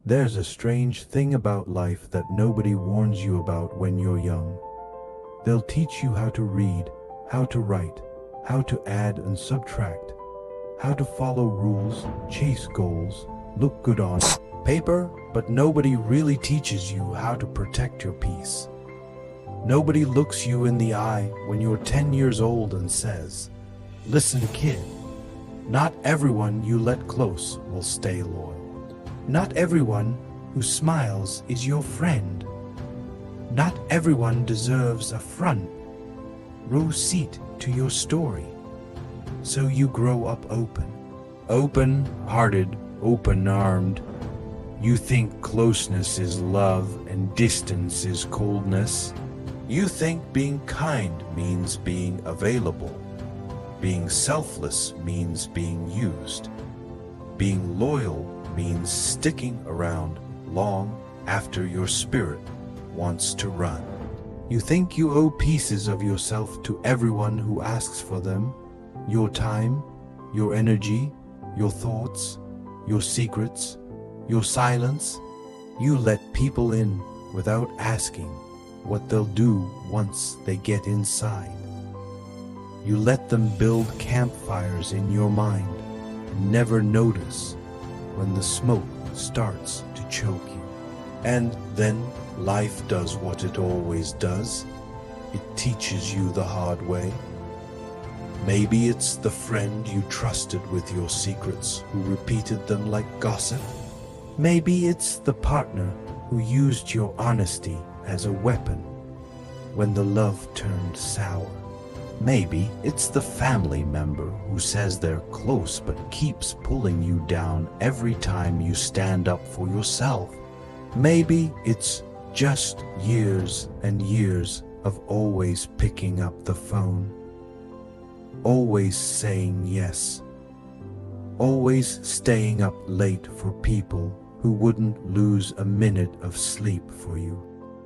There's a strange thing about life that nobody warns you about when you're young. They'll teach you how to read, how to write, how to add and subtract, how to follow rules, chase goals, look good on paper, but nobody really teaches you how to protect your peace. Nobody looks you in the eye when you're 10 years old and says, "Listen, kid, not everyone you let close will stay loyal. Not everyone who smiles is your friend. Not everyone deserves a front row seat to your story." So you grow up open-hearted, open-armed. You think closeness is love and distance is coldness. You think being kind means being available. Being selfless means being used. Being loyal means sticking around long after your spirit wants to run. You think you owe pieces of yourself to everyone who asks for them. Your time, your energy, your thoughts, your secrets, your silence. You let people in without asking what they'll do once they get inside. You let them build campfires in your mind and never notice when the smoke starts to choke you. And then life does what it always does. It teaches you the hard way. Maybe it's the friend you trusted with your secrets who repeated them like gossip. Maybe it's the partner who used your honesty as a weapon when the love turned sour. Maybe it's the family member who says they're close but keeps pulling you down every time you stand up for yourself. Maybe it's just years and years of always picking up the phone, always saying yes, always staying up late for people who wouldn't lose a minute of sleep for you.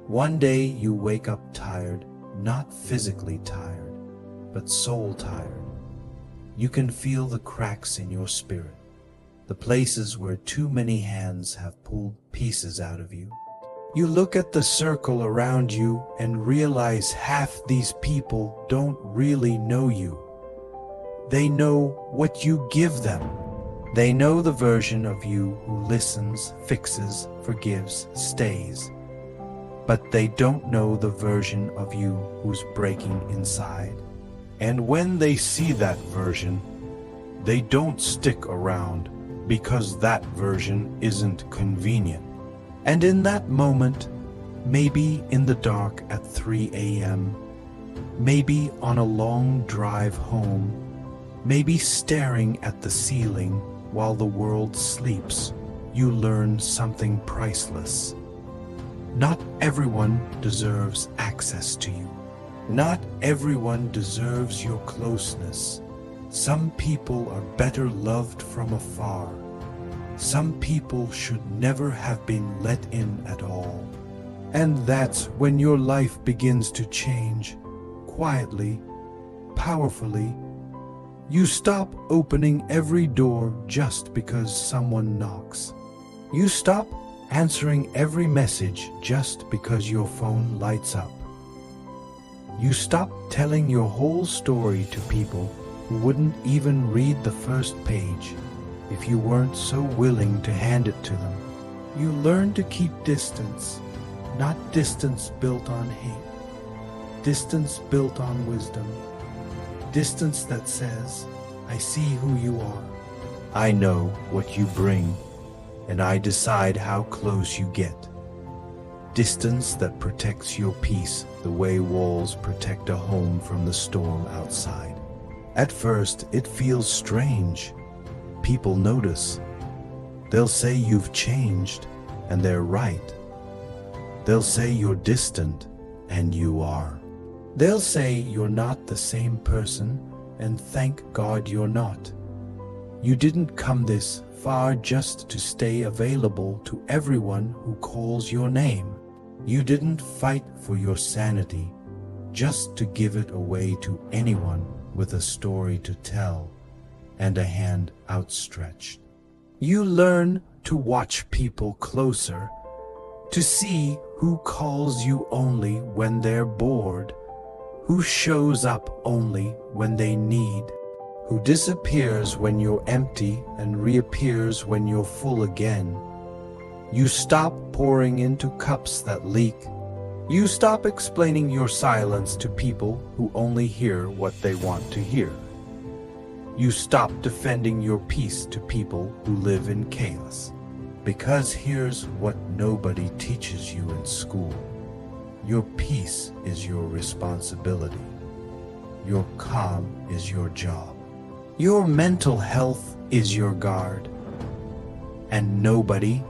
One day you wake up tired, not physically tired, but soul tired. You can feel the cracks in your spirit, the places where too many hands have pulled pieces out of you. You look at the circle around you and realize half these people don't really know you. They know what you give them. They know the version of you who listens, fixes, forgives, stays. But they don't know the version of you who's breaking inside. And when they see that version, they don't stick around because that version isn't convenient. And in that moment, maybe in the dark at 3 a.m., maybe on a long drive home, maybe staring at the ceiling while the world sleeps, you learn something priceless. Not everyone deserves access to you. Not everyone deserves your closeness. Some people are better loved from afar. Some people should never have been let in at all. And that's when your life begins to change, quietly, powerfully. You stop opening every door just because someone knocks. You stop answering every message just because your phone lights up. You stop telling your whole story to people who wouldn't even read the first page if you weren't so willing to hand it to them. You learn to keep distance, not distance built on hate, distance built on wisdom, distance that says, "I see who you are. I know what you bring, and I decide how close you get." Distance that protects your peace the way walls protect a home from the storm outside. At first, it feels strange. People notice. They'll say you've changed, and they're right. They'll say you're distant, and you are. They'll say you're not the same person, and thank God you're not. You didn't come this far just to stay available to everyone who calls your name. You didn't fight for your sanity just to give it away to anyone with a story to tell and a hand outstretched. You learn to watch people closer, to see who calls you only when they're bored, who shows up only when they need, who disappears when you're empty and reappears when you're full again. You stop pouring into cups that leak. You stop explaining your silence to people who only hear what they want to hear. You stop defending your peace to people who live in chaos. Because here's what nobody teaches you in school. Your peace is your responsibility. Your calm is your job. Your mental health is your guard. And nobody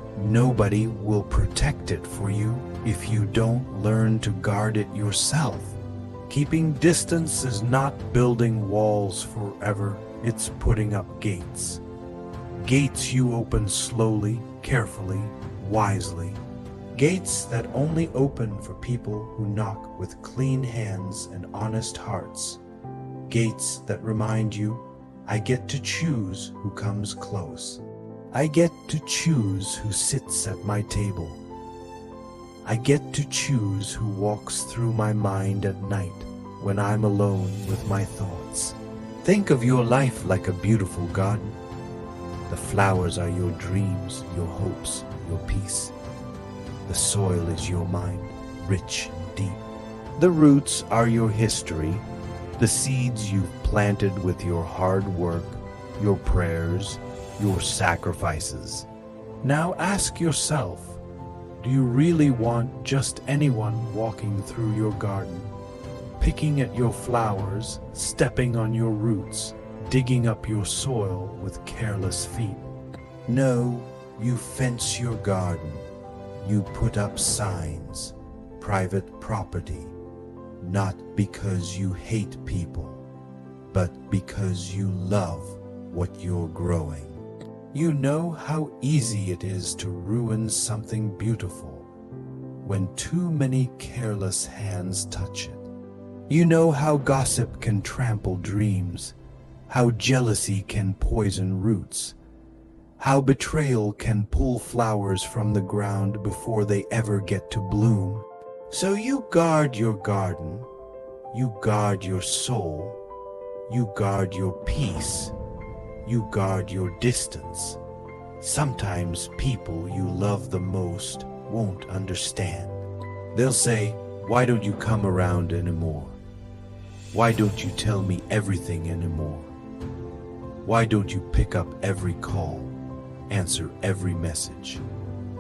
will protect it for you if you don't learn to guard it yourself. Keeping distance is not building walls forever, it's putting up gates. Gates you open slowly, carefully, wisely. Gates that only open for people who knock with clean hands and honest hearts. Gates that remind you, I get to choose who comes close. I get to choose who sits at my table. I get to choose who walks through my mind at night when I'm alone with my thoughts. Think of your life like a beautiful garden. The flowers are your dreams, your hopes, your peace. The soil is your mind, rich and deep. The roots are your history, the seeds you've planted with your hard work, your prayers, your sacrifices. Now ask yourself, do you really want just anyone walking through your garden, picking at your flowers, stepping on your roots, digging up your soil with careless feet? No, you fence your garden. You put up signs, private property, not because you hate people, but because you love what you're growing. You know how easy it is to ruin something beautiful when too many careless hands touch it. You know how gossip can trample dreams, how jealousy can poison roots, how betrayal can pull flowers from the ground before they ever get to bloom. So you guard your garden, you guard your soul, you guard your peace, you guard your distance. Sometimes people you love the most won't understand. They'll say, why don't you come around anymore? Why don't you tell me everything anymore? Why don't you pick up every call, answer every message,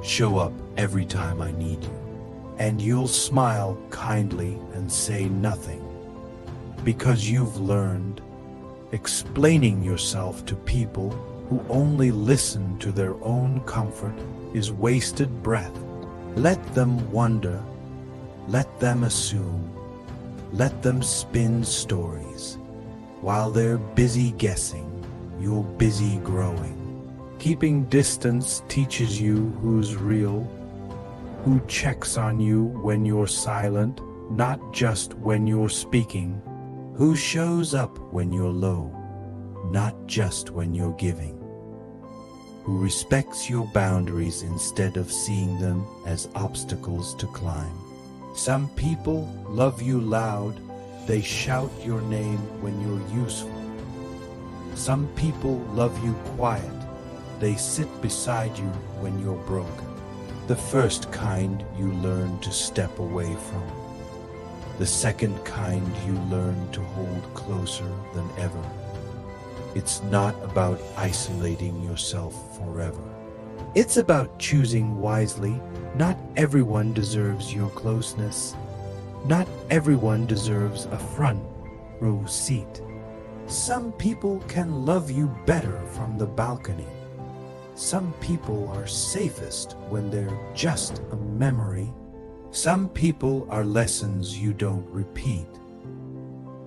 show up every time I need you? And you'll smile kindly and say nothing, because you've learned explaining yourself to people who only listen to their own comfort is wasted breath. Let them wonder, let them assume, let them spin stories. While they're busy guessing, you're busy growing. Keeping distance teaches you who's real, who checks on you when you're silent, not just when you're speaking, who shows up when you're low, not just when you're giving, who respects your boundaries instead of seeing them as obstacles to climb. Some people love you loud, they shout your name when you're useful. Some people love you quiet, they sit beside you when you're broken. The first kind you learn to step away from. The second kind you learn to hold closer than ever. It's not about isolating yourself forever. It's about choosing wisely. Not everyone deserves your closeness. Not everyone deserves a front row seat. Some people can love you better from the balcony. Some people are safest when they're just a memory. Some people are lessons you don't repeat.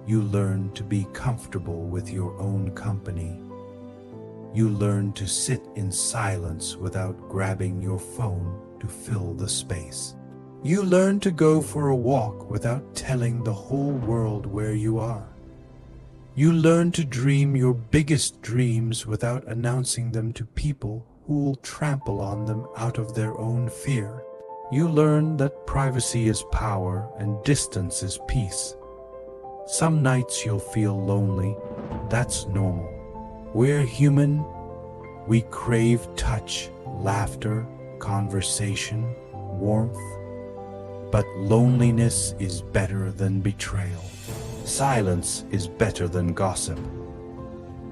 You learn to be comfortable with your own company. You learn to sit in silence without grabbing your phone to fill the space. You learn to go for a walk without telling the whole world where you are. You learn to dream your biggest dreams without announcing them to people who'll trample on them out of their own fear. You learn that privacy is power and distance is peace. Some nights you'll feel lonely. That's normal. We're human. We crave touch, laughter, conversation, warmth. But loneliness is better than betrayal. Silence is better than gossip.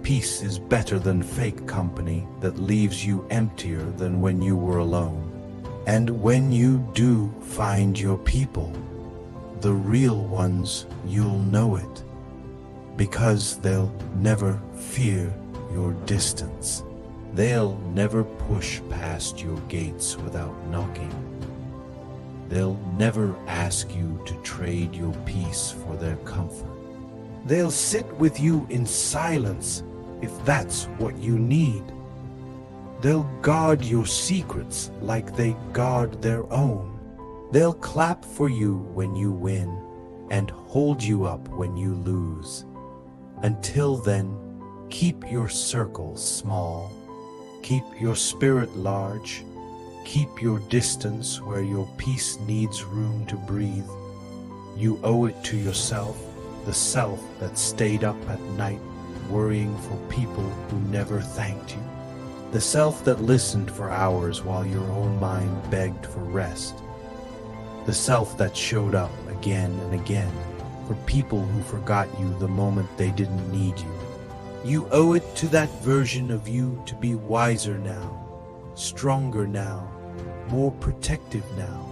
Peace is better than fake company that leaves you emptier than when you were alone. And when you do find your people, the real ones, you'll know it, because they'll never fear your distance. They'll never push past your gates without knocking. They'll never ask you to trade your peace for their comfort. They'll sit with you in silence if that's what you need. They'll guard your secrets like they guard their own. They'll clap for you when you win and hold you up when you lose. Until then, keep your circle small. Keep your spirit large. Keep your distance where your peace needs room to breathe. You owe it to yourself, the self that stayed up at night worrying for people who never thanked you. The self that listened for hours while your own mind begged for rest. The self that showed up again and again for people who forgot you the moment they didn't need you. You owe it to that version of you to be wiser now, stronger now, more protective now.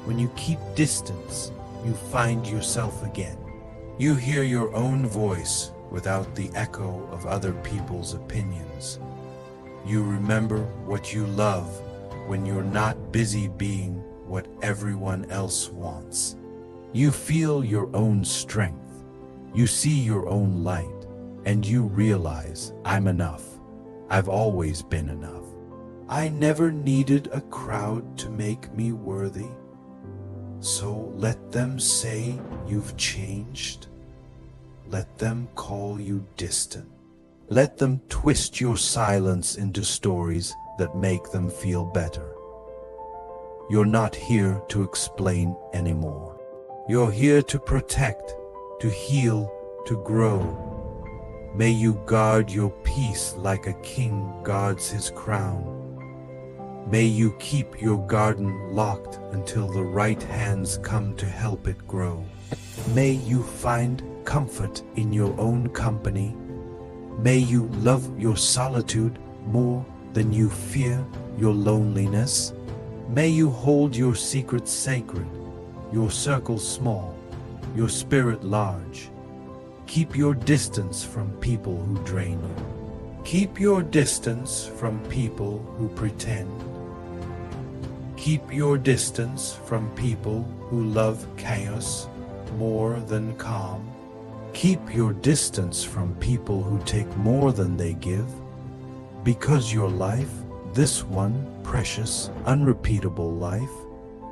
When you keep distance, you find yourself again. You hear your own voice without the echo of other people's opinions. You remember what you love when you're not busy being what everyone else wants. You feel your own strength. You see your own light, and you realize, I'm enough. I've always been enough. I never needed a crowd to make me worthy. So let them say you've changed. Let them call you distant. Let them twist your silence into stories that make them feel better. You're not here to explain anymore. You're here to protect, to heal, to grow. May you guard your peace like a king guards his crown. May you keep your garden locked until the right hands come to help it grow. May you find comfort in your own company. May you love your solitude more than you fear your loneliness. May you hold your secrets sacred, your circle small, your spirit large. Keep your distance from people who drain you. Keep your distance from people who pretend. Keep your distance from people who love chaos more than calm. Keep your distance from people who take more than they give, because your life, this one precious, unrepeatable life,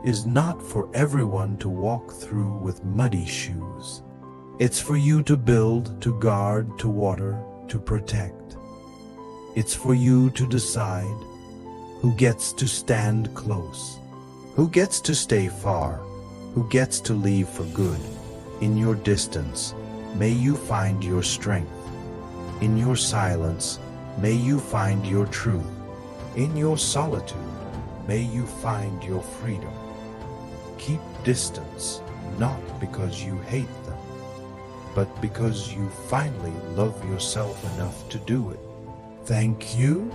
is not for everyone to walk through with muddy shoes. It's for you to build, to guard, to water, to protect. It's for you to decide who gets to stand close, who gets to stay far, who gets to leave for good. In your distance, may you find your strength. In your silence, may you find your truth. In your solitude, may you find your freedom. Keep distance, not because you hate them, but because you finally love yourself enough to do it. Thank you.